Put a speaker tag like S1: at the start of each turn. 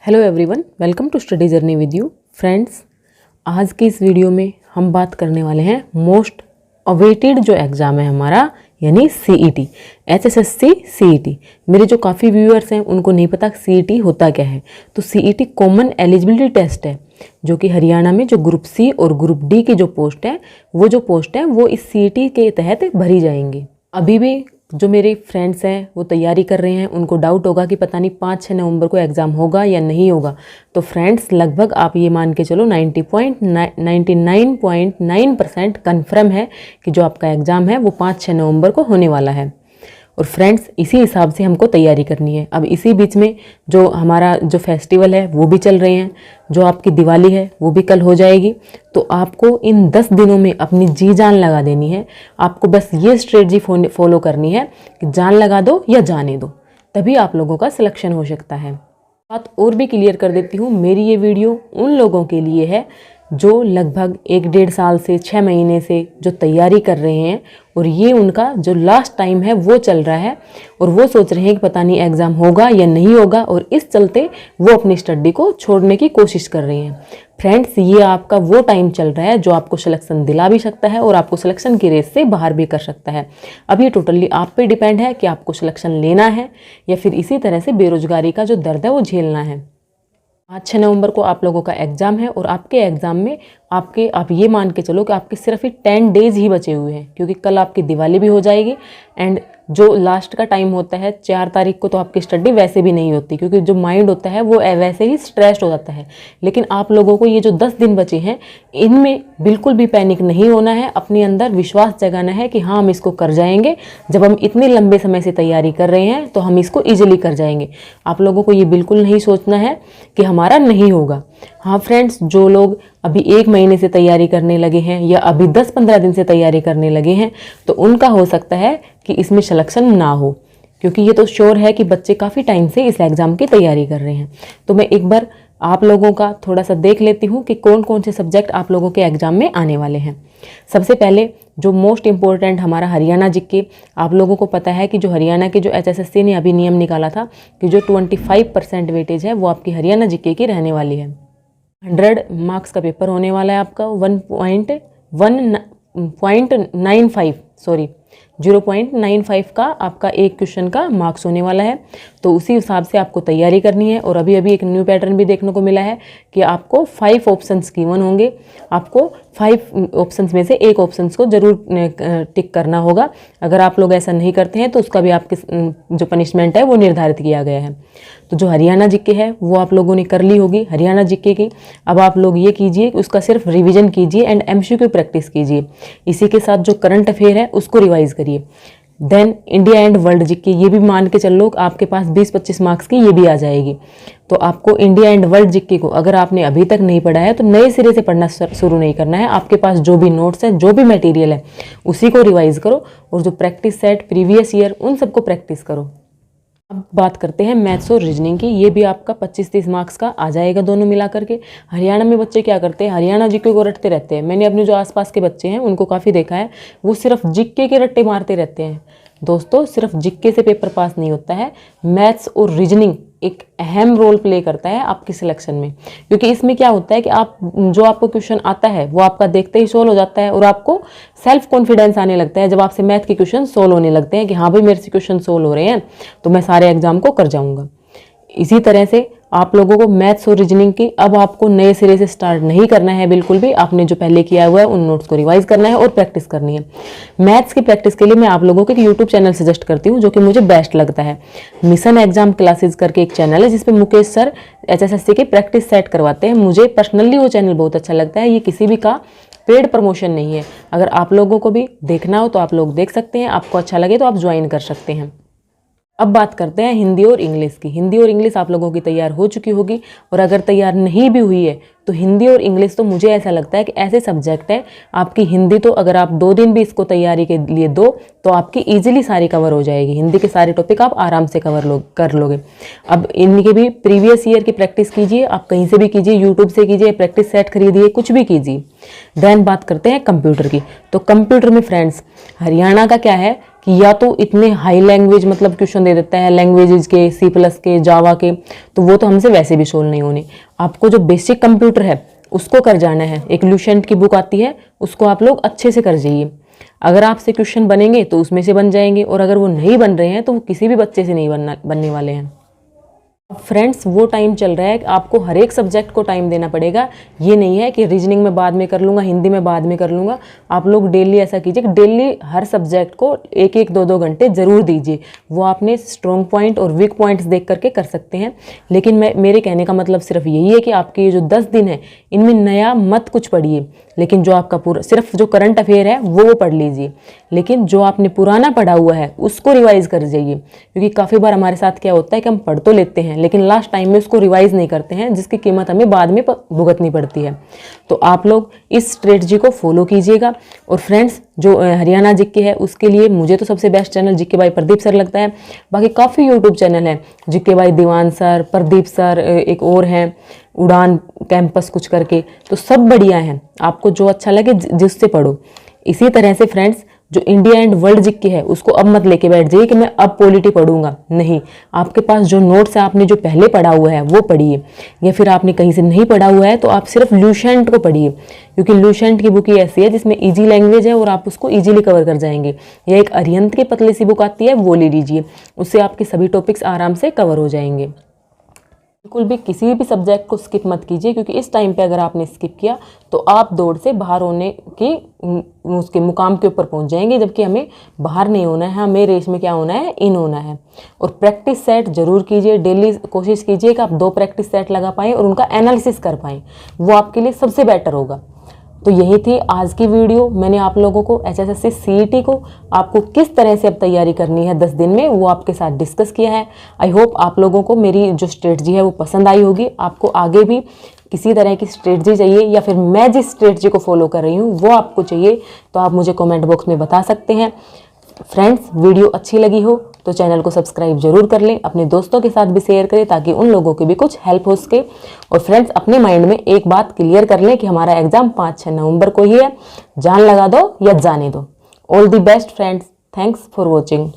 S1: Hello everyone, welcome to study journey with you friends. आज की इस वीडियो में हम बात करने वाले हैं मोस्ट अवेटेड जो एग्ज़ाम है हमारा, यानी सीईटी, एचएसएससी सीईटी। मेरे जो काफ़ी व्यूअर्स हैं उनको नहीं पता सीईटी होता क्या है। तो सीईटी कॉमन एलिजिबिलिटी टेस्ट है जो कि हरियाणा में जो ग्रुप सी और ग्रुप डी की जो पोस्ट है वो इस सीईटी के तहत भरी जाएंगी। अभी भी जो मेरे फ्रेंड्स हैं वो तैयारी कर रहे हैं, उनको डाउट होगा कि पता नहीं 5-6 नवंबर को एग्ज़ाम होगा या नहीं होगा। तो फ्रेंड्स, लगभग आप ये मान के चलो 99.9% कन्फर्म है कि जो आपका एग्ज़ाम है वो 5-6 नवंबर को होने वाला है। और फ्रेंड्स, इसी हिसाब से हमको तैयारी करनी है। अब इसी बीच में जो हमारा जो फेस्टिवल है वो भी चल रहे हैं, जो आपकी दिवाली है वो भी कल हो जाएगी। तो आपको इन 10 दिनों में अपनी जी जान लगा देनी है। आपको बस ये स्ट्रेटजी फॉलो करनी है कि जान लगा दो या जाने दो, तभी आप लोगों का सिलेक्शन हो सकता है। बात और भी क्लियर कर देती हूँ, मेरी ये वीडियो उन लोगों के लिए है जो लगभग 1-1.5 साल से 6 महीने से जो तैयारी कर रहे हैं और ये उनका जो लास्ट टाइम है वो चल रहा है और वो सोच रहे हैं कि पता नहीं एग्ज़ाम होगा या नहीं होगा, और इस चलते वो अपनी स्टडी को छोड़ने की कोशिश कर रहे हैं। फ्रेंड्स, ये आपका वो टाइम चल रहा है जो आपको सिलेक्शन दिला भी सकता है और आपको सिलेक्शन की रेस से बाहर भी कर सकता है। अब ये टोटली आप पे डिपेंड है कि आपको सिलेक्शन लेना है या फिर इसी तरह से बेरोजगारी का जो दर्द है वो झेलना है। 5-6 नवंबर को आप लोगों का एग्ज़ाम है और आपके एग्ज़ाम में आप ये मान के चलो कि आपके सिर्फ ही 10 डेज़ ही बचे हुए हैं, क्योंकि कल आपकी दिवाली भी हो जाएगी। एंड जो लास्ट का टाइम होता है 4 तारीख को, तो आपकी स्टडी वैसे भी नहीं होती, क्योंकि जो माइंड होता है वो वैसे ही स्ट्रेस्ड हो जाता है। लेकिन आप लोगों को ये जो 10 दिन बचे हैं इनमें बिल्कुल भी पैनिक नहीं होना है, अपने अंदर विश्वास जगाना है कि हाँ, हम इसको कर जाएंगे। जब हम इतने लंबे समय से तैयारी कर रहे हैं तो हम इसको ईजिली कर जाएंगे। आप लोगों को ये बिल्कुल नहीं सोचना है कि हमारा नहीं होगा। हाँ फ्रेंड्स, जो लोग अभी 1 महीने से तैयारी करने लगे हैं या अभी 10-15 दिन से तैयारी करने लगे हैं, तो उनका हो सकता है कि इसमें सिलेक्शन ना हो, क्योंकि ये तो श्योर है कि बच्चे काफ़ी टाइम से इस एग्ज़ाम की तैयारी कर रहे हैं। तो मैं एक बार आप लोगों का थोड़ा सा देख लेती हूँ कि कौन कौन से सब्जेक्ट आप लोगों के एग्ज़ाम में आने वाले हैं। सबसे पहले जो मोस्ट इम्पोर्टेंट हमारा हरियाणा जीके, आप लोगों को पता है कि जो हरियाणा के जो एचएसएससी ने अभी नियम निकाला था कि जो 25% वेटेज है वो आपकी हरियाणा जीके की रहने वाली है। 100 मार्क्स का पेपर होने वाला है आपका, 0.95 का आपका एक क्वेश्चन का मार्क्स होने वाला है। तो उसी हिसाब से आपको तैयारी करनी है। और अभी एक न्यू पैटर्न भी देखने को मिला है कि आपको 5 ऑप्शंस गिवन होंगे। आपको 5 ऑप्शंस में से एक ऑप्शंस को जरूर टिक करना होगा। अगर आप लोग ऐसा नहीं करते हैं तो उसका भी आपके जो पनिशमेंट है वो निर्धारित किया गया है। तो जो हरियाणा जीके है वो आप लोगों ने कर ली होगी हरियाणा जीके की। अब आप लोग ये कीजिए कि उसका सिर्फ रिवीजन कीजिए एंड एमसीक्यू प्रैक्टिस कीजिए। इसी के साथ जो करंट अफेयर है उसको रिवाइज करिए। Then India and world GK, ये भी मान के चलो आपके पास 20-25 मार्क्स की ये भी आ जाएगी। तो आपको इंडिया एंड वर्ल्ड जीके को अगर आपने अभी तक नहीं पढ़ा है तो नए सिरे से पढ़ना शुरू नहीं करना है। आपके पास जो भी नोट्स है, जो भी मटेरियल है, उसी को रिवाइज करो और जो प्रैक्टिस सेट प्रीवियस ईयर उन सबको प्रैक्टिस करो। अब बात करते हैं मैथ्स और रीजनिंग की। ये भी आपका 25-30 मार्क्स का आ जाएगा दोनों मिला करके। हरियाणा में बच्चे क्या करते हैं, हरियाणा जीके को रटते रहते हैं। मैंने अपने जो आसपास के बच्चे हैं उनको काफ़ी देखा है, वो सिर्फ जीके के रट्टे मारते रहते हैं। दोस्तों, सिर्फ जीके से पेपर पास नहीं होता है, मैथ्स और रीजनिंग एक अहम रोल प्ले करता है आपकी सिलेक्शन में। क्योंकि इसमें क्या होता है कि आपको क्वेश्चन आता है वो आपका देखते ही सोल्व हो जाता है और आपको सेल्फ कॉन्फिडेंस आने लगता है जब आपसे मैथ के क्वेश्चन सोल्व होने लगते हैं कि हाँ भाई, मेरे से क्वेश्चन सोल्व हो रहे हैं तो मैं सारे एग्जाम को कर जाऊंगा। इसी तरह से आप लोगों को मैथ्स और रीजनिंग की अब आपको नए सिरे से स्टार्ट नहीं करना है बिल्कुल भी। आपने जो पहले किया हुआ है उन नोट्स को रिवाइज करना है और प्रैक्टिस करनी है। मैथ्स की प्रैक्टिस के लिए मैं आप लोगों को एक यूट्यूब चैनल सजेस्ट करती हूँ जो कि मुझे बेस्ट लगता है। मिशन एग्जाम क्लासेस करके एक चैनल है जिसपे मुकेश सर एचएसएससी की प्रैक्टिस सेट करवाते हैं। मुझे पर्सनली वो चैनल बहुत अच्छा लगता है। ये किसी भी का पेड प्रमोशन नहीं है। अगर आप लोगों को भी देखना हो तो आप लोग देख सकते हैं, आपको अच्छा लगे तो आप ज्वाइन कर सकते हैं। अब बात करते हैं हिंदी और इंग्लिश की। हिंदी और इंग्लिश आप लोगों की तैयार हो चुकी होगी, और अगर तैयार नहीं भी हुई है तो हिंदी और इंग्लिश तो मुझे ऐसा लगता है कि ऐसे सब्जेक्ट है, आपकी हिंदी तो अगर आप 2 दिन भी इसको तैयारी के लिए दो तो आपकी इजीली सारी कवर हो जाएगी। हिंदी के सारे टॉपिक आप आराम से कर लोगे। अब इनके भी प्रीवियस ईयर की प्रैक्टिस कीजिए, आप कहीं से भी कीजिए, यूट्यूब से कीजिए, प्रैक्टिस सेट खरीदिए, कुछ भी कीजिए। देन बात करते हैं कंप्यूटर की। तो कंप्यूटर में फ्रेंड्स, हरियाणा का क्या है कि या तो इतने हाई लैंग्वेज मतलब क्वेश्चन दे देता है, लैंग्वेजेस के, C+ के, जावा के, तो वो तो हमसे वैसे भी सोल्व नहीं होने। आपको जो बेसिक कंप्यूटर है उसको कर जाना है। एक ल्यूसेंट की बुक आती है, उसको आप लोग अच्छे से कर जाइए। अगर आपसे क्वेश्चन बनेंगे तो उसमें से बन जाएंगे, और अगर वो नहीं बन रहे हैं तो वो किसी भी बच्चे से नहीं बनने वाले हैं। फ्रेंड्स, वो टाइम चल रहा है कि आपको हर एक सब्जेक्ट को टाइम देना पड़ेगा। ये नहीं है कि रीजनिंग में बाद में कर लूँगा, हिंदी में बाद में कर लूँगा। आप लोग डेली ऐसा कीजिए कि डेली हर सब्जेक्ट को 1-1, 2-2 घंटे ज़रूर दीजिए। वो आपने स्ट्रॉन्ग पॉइंट और वीक पॉइंट्स देख करके कर सकते हैं। लेकिन मेरे कहने का मतलब सिर्फ यही है कि आपके ये जो 10 दिन है इनमें नया मत कुछ पढ़िए, लेकिन जो आपका पूरा सिर्फ जो करंट अफेयर है वो पढ़ लीजिए, लेकिन जो आपने पुराना पढ़ा हुआ है उसको रिवाइज कर जाइए। क्योंकि काफ़ी बार हमारे साथ क्या होता है कि हम पढ़ तो लेते हैं लेकिन लास्ट टाइम में उसको रिवाइज नहीं करते हैं, जिसकी कीमत हमें बाद में भुगतनी पड़ती है। तो आप लोग इस स्ट्रेटजी को फॉलो कीजिएगा। और फ्रेंड्स, जो हरियाणा जीके है उसके लिए मुझे तो सबसे best channel GK by Pradeep sir लगता है। बाकी काफ़ी यूट्यूब चैनल है, GK by Diwan sir, Pradeep sir, एक और हैं उड़ान कैंपस कुछ करके, तो सब बढ़िया हैं। आपको जो अच्छा लगे जिससे पढ़ो। इसी तरह से फ्रेंड्स, जो इंडिया एंड वर्ल्ड जीके है उसको अब मत लेके बैठ जाइए कि मैं अब पॉलिटी पढ़ूंगा। नहीं, आपके पास जो नोट्स है आपने जो पहले पढ़ा हुआ है वो पढ़िए, या फिर आपने कहीं से नहीं पढ़ा हुआ है तो आप सिर्फ ल्यूसेंट को पढ़िए। क्योंकि ल्यूसेंट की बुक ही ऐसी है जिसमें इजी लैंग्वेज है और आप उसको इजीली कवर कर जाएंगे। या एक अरिहंत की पतली सी बुक आती है, वो ले लीजिए, उससे आपके सभी टॉपिक्स आराम से कवर हो जाएंगे। बिल्कुल भी किसी भी सब्जेक्ट को स्किप मत कीजिए, क्योंकि इस टाइम पे अगर आपने स्किप किया तो आप दौड़ से बाहर होने की उसके मुकाम के ऊपर पहुंच जाएंगे, जबकि हमें बाहर नहीं होना है, हमें रेस में क्या होना है, इन होना है। और प्रैक्टिस सेट जरूर कीजिए, डेली कोशिश कीजिए कि आप 2 प्रैक्टिस सेट लगा पाएँ और उनका एनालिसिस कर पाएँ, वो आपके लिए सबसे बेटर होगा। तो यही थी आज की वीडियो। मैंने आप लोगों को HSSC CET को आपको किस तरह से अब तैयारी करनी है 10 दिन में, वो आपके साथ डिस्कस किया है। आई होप आप लोगों को मेरी जो स्ट्रेटजी है वो पसंद आई होगी। आपको आगे भी किसी तरह की स्ट्रेटजी चाहिए, या फिर मैं जिस स्ट्रेटजी को फॉलो कर रही हूँ वो आपको चाहिए, तो आप मुझे कमेंट बॉक्स में बता सकते हैं। फ्रेंड्स, वीडियो अच्छी लगी हो तो चैनल को सब्सक्राइब जरूर कर लें, अपने दोस्तों के साथ भी शेयर करें ताकि उन लोगों की भी कुछ हेल्प हो सके। और फ्रेंड्स, अपने माइंड में एक बात क्लियर कर लें कि हमारा एग्जाम 5-6 नवंबर को ही है। जान लगा दो या जाने दो। All the best friends, thanks for watching.